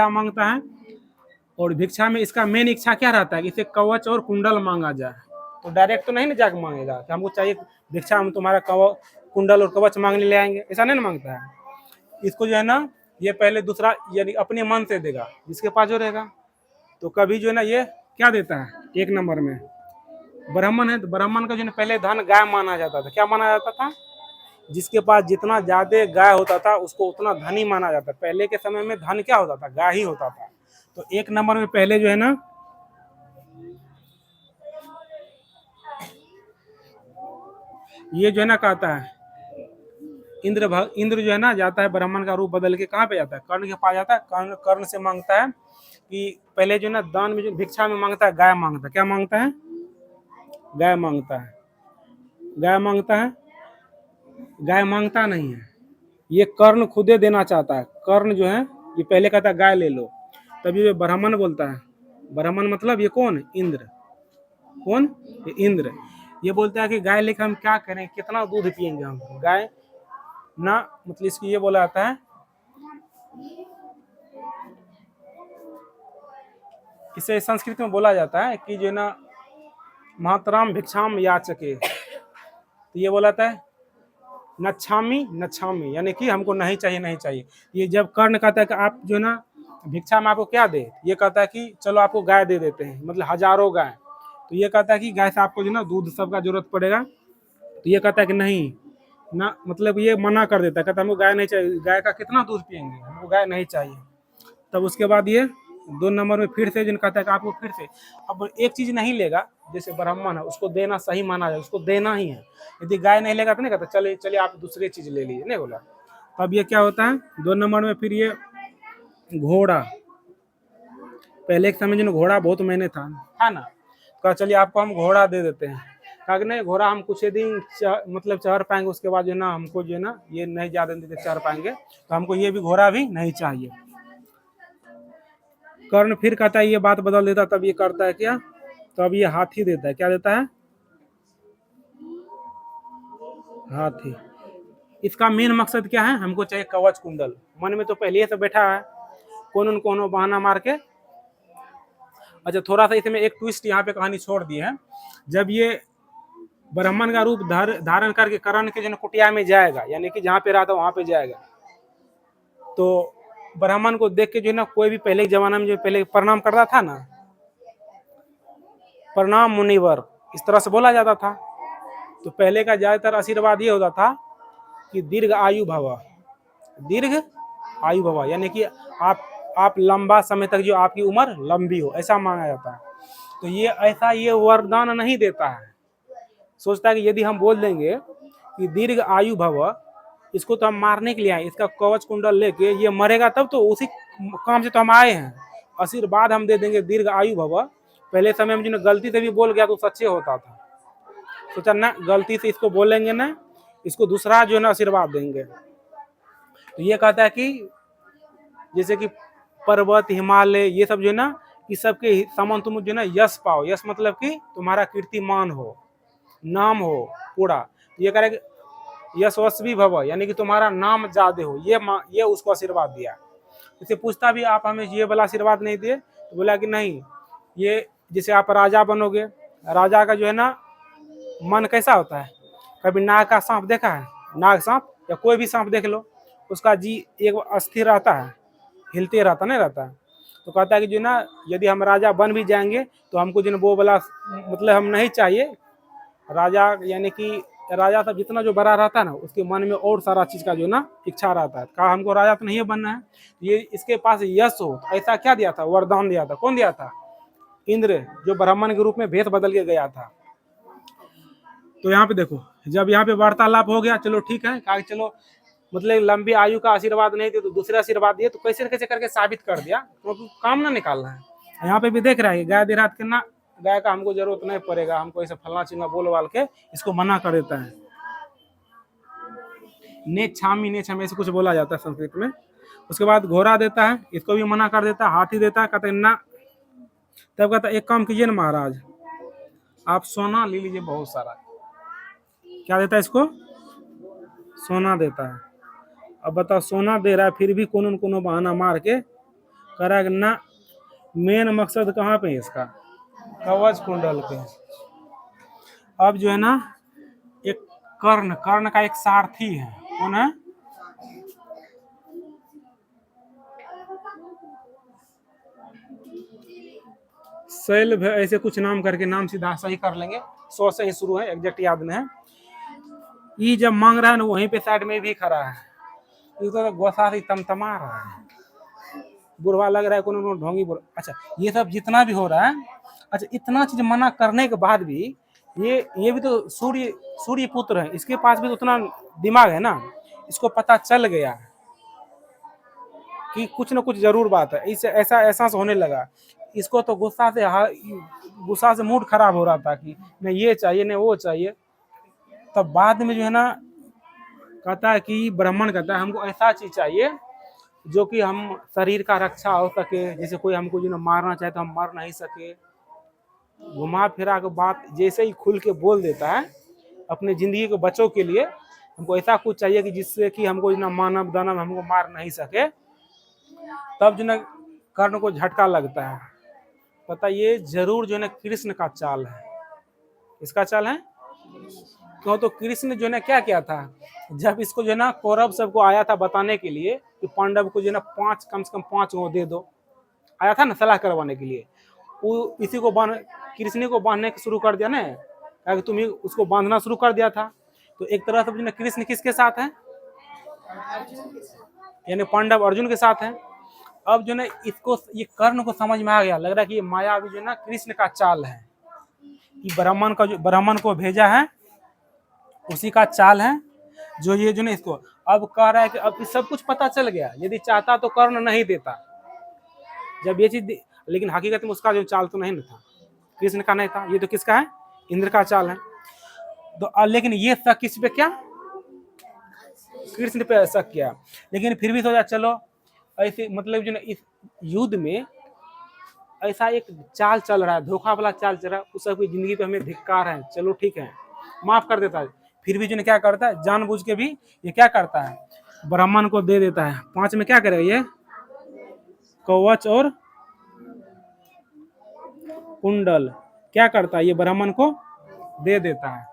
मांगता है। और भिक्षा में इसका मेन इच्छा क्या रहता है कि इसे कवच और कुंडल मांगा जाए। तो डायरेक्ट तो नहीं ना जाकर मांगेगा कि हमको चाहिए भिक्षा, हम तुम्हारा कुंडल और कवच मांगने ले आएंगे, ऐसा नहीं ना मांगता है। इसको जो है ना ये पहले दूसरा यानी अपने मन से देगा जिसके पास जो रहेगा। तो कभी जो है ना ये क्या देता है, एक नंबर में ब्राह्मण है, तो ब्राह्मण का जो है पहले धन गाय माना जाता था। क्या माना जाता था, जिसके पास जितना ज्यादा गाय होता था उसको उतना धनी माना जाता। पहले के समय में धन क्या होता था, गाय ही होता था। तो एक नंबर में पहले जो है ना ये जो है ना कहता है इंद्र जो है ना जाता है ब्राह्मण का रूप बदल के कहाँ पे जाता है, कर्ण के पास जाता है। कर्ण से मांगता है कि पहले जो है ना दान में जो भिक्षा में मांगता है, गाय मांगता है। क्या मांगता है, गाय मांगता है, गाय मांगता है, गाय मांगता नहीं है, ये कर्ण खुदे देना चाहता है। कर्ण जो है ये पहले कहता है गाय ले लो, तभी ये ब्राह्मण बोलता है। ब्राह्मण मतलब ये कौन, इंद्र। कौन, ये इंद्र। ये बोलता है कि गाय लेकर हम क्या करें, कितना दूध पियेंगे हम, गाय ना, मतलब इसको ये बोला जाता है, इसे संस्कृत में बोला जाता है कि जो ना मातराम भिक्षाम याचके, तो ये बोला था नच्छामी नच्छामी, यानी कि हमको नहीं चाहिए नहीं चाहिए। ये जब कर्ण कहता है कि आप जो ना भिक्षा में आपको क्या दे, ये कहता है कि चलो आपको गाय दे देते हैं, मतलब हजारों गाय। तो ये कहता है कि गाय से आपको जो ना दूध सबका जरूरत पड़ेगा। तो ये कहता है कि नहीं ना, मतलब ये मना कर देता है, कहता है हमको गाय नहीं चाहिए, गाय का कितना दूध पियेंगे, हमको गाय नहीं चाहिए। तब उसके बाद ये 2 नंबर में फिर से जिन कहता है कि आपको फिर से अब एक चीज नहीं लेगा, जैसे ब्राह्मण है उसको देना सही माना जाए, उसको देना ही है। यदि गाय नहीं लेगा तो नहीं कहता चलिए चलिए आप दूसरी चीज ले लीजिए, नहीं बोला। तब ये क्या होता है 2 नंबर में, फिर ये घोड़ा, पहले के समय जो घोड़ा बहुत महंगे था, है ना, कहा चलिए आपको हम घोड़ा दे देते हैं। कहा कि नहीं घोड़ा हम कुछ ही दिन मतलब चढ़ पाएंगे, उसके बाद जो है ना हमको जो है ना ये नहीं ज्यादा दिन तक चढ़ पाएंगे, तो हमको ये भी घोड़ा भी नहीं चाहिए। कर्ण फिर कहता है ये बात बदल देता, तब ये करता है क्या, तब ये हाथी देता है। क्या देता है, हाथी। इसका मेन मकसद क्या है, हमको चाहिए कवच कुंडल। मन में तो पहले से बैठा है कौन बहाना मार के। अच्छा थोड़ा सा इसमें एक ट्विस्ट यहाँ पे कहानी छोड़ दी है। जब ये ब्राह्मण का रूप धारण करके कर्ण के जो कुटिया में जाएगा, यानी कि जहाँ पे रहा था वहां पे जाएगा, तो ब्राह्मण को देख के जो है ना कोई भी पहले के जमाना में जो पहले प्रणाम करता था ना, प्रणाम मुनिवर, इस तरह से बोला जाता था। तो पहले का ज्यादातर आशीर्वाद ये होता था कि दीर्घ आयु भव, दीर्घ आयु भव, यानी कि आप लंबा समय तक जो आपकी उम्र लंबी हो, ऐसा मांगा जाता है। तो ये ऐसा ये वरदान नहीं देता है, सोचता है कि यदि हम बोल देंगे कि दीर्घ आयु भव, इसको तो हम मारने के लिए आए, इसका कवच कुंडल लेके ये मरेगा तब तो उसी काम से तो हम आए हैं, आशीर्वाद हम दे देंगे दीर्घ आयु भव। पहले समय में जो गलती से भी बोल गया तो सच्चे होता था, सोचा ना गलती से इसको बोलेंगे ना, इसको दूसरा जो है ना आशीर्वाद देंगे। तो ये कहता है कि जैसे कि पर्वत हिमालय ये सब जो है ना कि सबके समान तुम जो है ना यश पाओ। यश मतलब कि तुम्हारा कीर्तिमान हो, नाम हो पूरा। ये कह रहा है कि यशस्वी भव, यानी कि तुम्हारा नाम ज्यादा हो, ये उसको आशीर्वाद दिया। इसे पूछता भी आप हमें ये वाला आशीर्वाद नहीं दिए, तो बोला कि नहीं, ये जैसे आप राजा बनोगे, राजा का जो है ना मन कैसा होता है, कभी नाग का सांप देखा है, नाग सांप या कोई भी सांप देख लो, उसका जी एक अस्थिर रहता है, हिलते रहता नहीं रहता है। तो कहता है कि जो ना यदि हम राजा बन भी जाएंगे तो हमको जो वो वाला मतलब हम नहीं चाहिए। राजा यानी कि राजा तब जितना जो बड़ा रहता है ना, उसके मन में और सारा चीज का जो ना इच्छा रहता है। कहा हमको राजा तो नहीं बनना है, ये इसके पास यश हो। ऐसा क्या दिया था, वरदान दिया था। कौन दिया था? इंद्र, जो ब्राह्मण के रूप में भेष बदल के गया था। तो यहाँ पे देखो, जब यहाँ पे वार्तालाप हो गया, चलो ठीक है, कहा चलो मतलब लंबी आयु का आशीर्वाद नहीं थे तो दूसरे आशीर्वाद दिए, तो कैसे कैसे करके साबित कर दिया, क्योंकि काम ना निकालना है। यहाँ पे भी देख रहा है गाय देहात के ना, गाय का हमको जरूरत नहीं पड़ेगा, हमको ऐसे फलना चिंगा बोल वाल के इसको मना कर देता है। ने छामी ऐसे कुछ बोला जाता है संस्कृत में। उसके बाद घोड़ा देता है, इसको भी मना कर देता है। हाथी देता है, कहते ना। तब कहता है एक काम कीजिए ना महाराज, आप सोना ले लीजिए बहुत सारा। क्या देता है इसको? सोना देता है। अब बताओ, सोना दे रहा है फिर भी कोनो बहाना मार के कह रहा है ना, मेन मकसद कहाँ पे है इसका? कवच कुंडल पे। अब जो है ना, एक कर्ण का एक सारथी है, कौन है? शैल, ऐसे कुछ नाम करके, नाम सीधा सही कर लेंगे, 100 से ही शुरू है, एग्जैक्ट याद में है। ये जब मांग रहा है ना, वहीं पे साइड में भी खड़ा है, तो गोसा से तमतमा रहा है, बुढ़वा लग रहा है, कोनो ढोंगी बुढ़वा। अच्छा, ये सब जितना भी हो रहा है, अच्छा इतना चीज मना करने के बाद भी ये भी तो सूर्य पुत्र है, इसके पास भी तो उतना दिमाग है ना, इसको पता चल गया कि कुछ ना कुछ जरूर बात है। इससे ऐसा एहसास होने लगा। इसको तो गुस्सा से मूड खराब हो रहा था कि नहीं ये चाहिए नहीं वो चाहिए। तब बाद में जो है ना, कहता है कि ब्राह्मण कहता है हमको ऐसा चीज चाहिए जो कि हम शरीर का रक्षा हो सके, जैसे कोई हमको जो ना मारना चाहे तो हम मर नहीं सके। घुमा फिरा के बात जैसे ही खुल के बोल देता है, अपने जिंदगी के बच्चों के लिए हमको ऐसा कुछ चाहिए कि जिससे कि हमको जो ना मानव दानव हमको मार नहीं सके। तब जो ना कर्ण को झटका लगता है, पता ये जरूर जो है कृष्ण का चाल है। इसका चाल है क्यों? तो कृष्ण जो है क्या किया था, जब इसको जो है ना कौरव सबको आया था बताने के लिए कि पांडव को जो है ना कम से कम 5 गो दे दो, आया था ना सलाह करवाने के लिए, वो इसी को कृष्ण को बांधने शुरू कर दिया ना, कि तुम ही उसको बांधना शुरू कर दिया था। तो एक तरह से जो है कृष्ण किसके साथ है, यानी पांडव अर्जुन के साथ है। अब जो है इसको ये कर्ण को समझ में आ गया, लग रहा है कि ये माया भी जो है ना कृष्ण का चाल है, कि ब्राह्मण को भेजा है उसी का चाल है, जो ये जो ना इसको अब कह रहा है कि अब सब कुछ पता चल गया, यदि चाहता तो कर्ण नहीं देता जब ये चीज, लेकिन हकीकत में उसका जो चाल तो नहीं ना था, कृष्ण का नहीं था, ये तो किसका है, इंद्र का चाल है। तो लेकिन ये शक किस पे, क्या कृष्ण पे शक किया। लेकिन फिर भी सोचा चलो ऐसे मतलब जो ना इस युद्ध में ऐसा एक चाल चल रहा है, धोखा वाला चाल चल रहा है, उस सबकी जिंदगी पे हमें धिक्कार है, चलो ठीक है माफ कर देता है। फिर भी जो क्या करता है, जानबूझ के भी ये क्या करता है, ब्राह्मण को दे देता है। 5 में क्या करेगा ये, कवच और कुंडल, क्या करता है ये ब्राह्मण को दे देता है।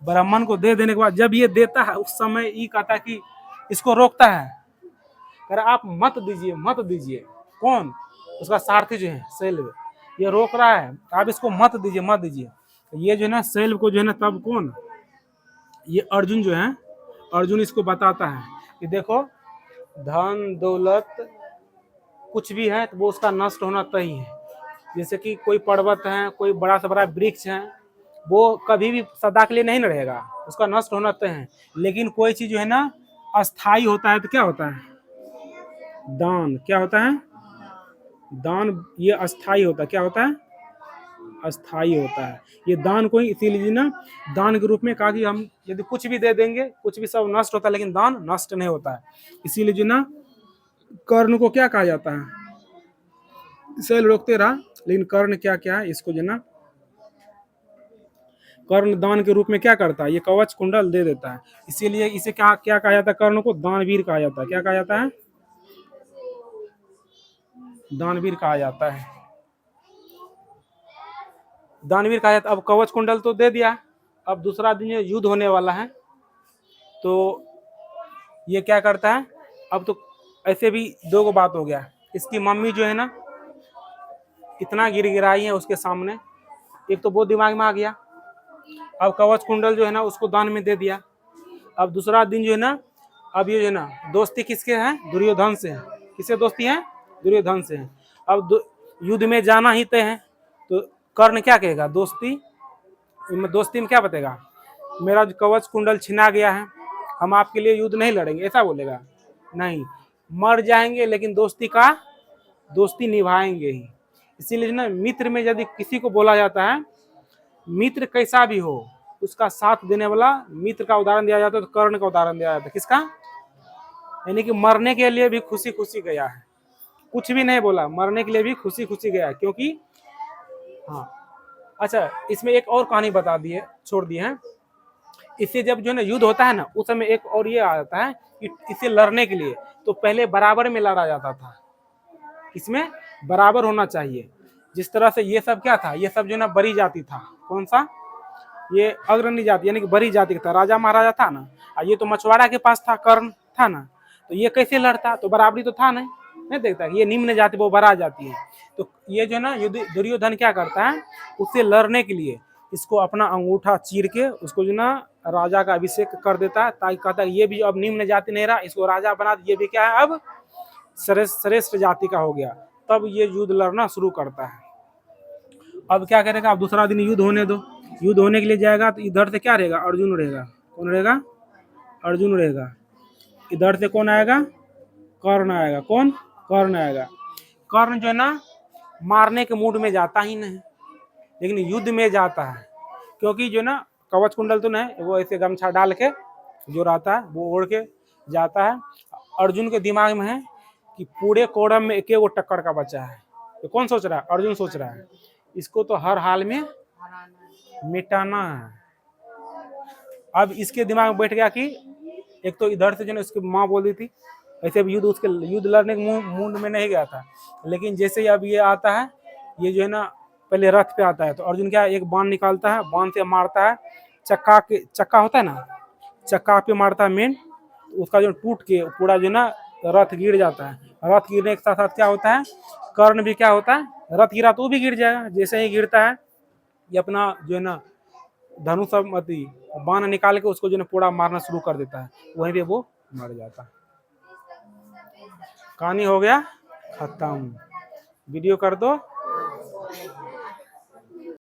ब्राह्मण को दे देने के बाद जब ये देता है, उस समय ये कहता है कि इसको रोकता है, कह रहा आप मत दीजिए मत दीजिए। कौन? उसका सारथी जो है शैल्व, ये रोक रहा है, आप इसको मत दीजिए मत दीजिए। ये जो है ना शैल्व को जो है ना, तब कौन, ये अर्जुन जो है, अर्जुन इसको बताता है कि देखो धन दौलत कुछ भी है तो वो उसका नष्ट होना तय है। जैसे कि कोई पर्वत है, कोई बड़ा से बड़ा वृक्ष है, वो कभी भी सदा के लिए नहीं रहेगा, उसका नष्ट होना तय है। लेकिन कोई चीज जो है ना अस्थाई होता है, तो क्या होता है, दान। क्या होता है, दान। ये अस्थाई होता है, क्या होता है, अस्थाई होता है। ये दान को इसीलिए ना दान के रूप में कहा कि हम यदि कुछ भी दे देंगे, कुछ भी सब नष्ट होता है, लेकिन दान नष्ट नहीं होता है। इसीलिए जो ना कर्ण को क्या कहा जाता है, शैल रोकते रहा, लेकिन कर्ण क्या क्या है, इसको जो है ना कर्ण दान के रूप में क्या करता है, ये कवच कुंडल दे देता है। इसीलिए इसे क्या क्या कहा जाता है, कर्ण को दानवीर कहा जाता है। क्या कहा जाता है, दानवीर कहा जाता है, दानवीर कहा जाता है। अब कवच कुंडल तो दे दिया, अब दूसरा दिन ये युद्ध होने वाला है, तो ये क्या करता है, अब तो ऐसे भी दो गो बात हो गया, इसकी मम्मी जो है ना इतना गिर गिराई है उसके सामने, एक तो वो दिमाग में आ गया। अब कवच कुंडल जो है ना उसको दान में दे दिया। अब दूसरा दिन जो है ना, अब ये जो है ना दोस्ती किसके है, दुर्योधन से है। किससे दोस्ती है, दुर्योधन से है। अब युद्ध में जाना ही तय है, तो कर्ण क्या कहेगा, दोस्ती में क्या बताएगा, मेरा जो कवच कुंडल छिना गया है, हम आपके लिए युद्ध नहीं लड़ेंगे, ऐसा बोलेगा, नहीं, मर जाएंगे लेकिन दोस्ती निभाएंगे ही। इसीलिए ना मित्र में यदि किसी को बोला जाता है, मित्र कैसा भी हो उसका साथ देने वाला मित्र का उदाहरण दिया जाता है, तो कर्ण का उदाहरण दिया जाता है। किसका, यानी कि मरने के लिए भी खुशी खुशी गया है, कुछ भी नहीं बोला, मरने के लिए भी खुशी खुशी गया है, क्योंकि हाँ। अच्छा, इसमें एक और कहानी बता दी है, छोड़ दी है। इससे जब जो है ना युद्ध होता है ना, उस समय एक और ये आ जाता है कि इसे लड़ने के लिए तो पहले बराबर में लड़ा जाता था, इसमें बराबर होना चाहिए। जिस तरह से ये सब क्या था, ये सब जो ना बड़ी जाति था, कौन सा, ये अग्रणी जाति यानी कि बड़ी जाति का था, राजा महाराजा था ना, और ये तो मछुआरा के पास था, कर्ण था ना, तो ये कैसे लड़ता, तो बराबरी तो था नहीं देखता, ये निम्न जाति वो बड़ा जाति है। तो ये जो है ना दुर्योधन क्या करता है, उससे लड़ने के लिए इसको अपना अंगूठा चीर के उसको जो ना राजा का अभिषेक कर देता है, ताकि कहता है ये भी अब निम्न जाति नहीं रहा, इसको राजा बना, ये भी क्या है अब श्रेष्ठ जाति का हो गया। तब ये युद्ध लड़ना शुरू करता है। अब क्या करेगा, अब दूसरा दिन युद्ध होने दो, युद्ध होने के लिए जाएगा, तो इधर से क्या रहेगा, अर्जुन रहेगा, कौन रहेगा, अर्जुन रहेगा। इधर से कौन आएगा, कर्ण आएगा, कौन, कर्ण आएगा। कर्ण जो है ना मारने के मूड में जाता ही नहीं, लेकिन युद्ध में जाता है, क्योंकि जो ना कवच कुंडल तो नहीं, वो ऐसे गमछा डाल के जो रहता है वो ओढ़ के जाता है। अर्जुन के दिमाग में है कि पूरे कोरम में एक वो टक्कर का बच्चा है, तो कौन सोच रहा है, अर्जुन सोच रहा है, इसको तो हर हाल में मिटाना है। अब इसके दिमाग में बैठ गया कि एक तो इधर से जो है उसकी माँ बोल दी थी, ऐसे भी युद्ध लड़ने के मूड में नहीं गया था, लेकिन जैसे ही अब ये आता है, ये जो है ना पहले रथ पे आता है, तो अर्जुन क्या एक बाण निकालता है, बाण से मारता है, चक्का होता है ना, चक्का पे मारता है मेन, उसका जो टूट के पूरा जो ना रथ गिर जाता है। रथ गिरने के साथ साथ क्या होता है, कर्ण भी क्या होता है, रथ गिरा तो भी गिर जाएगा। जैसे ही गिरता है ये अपना जो है ना धनुष बाण निकाल के उसको जो है पूरा मारना शुरू कर देता है, वहीं पे वो मर जाता है। कहानी हो गया खत्म, वीडियो कर दो।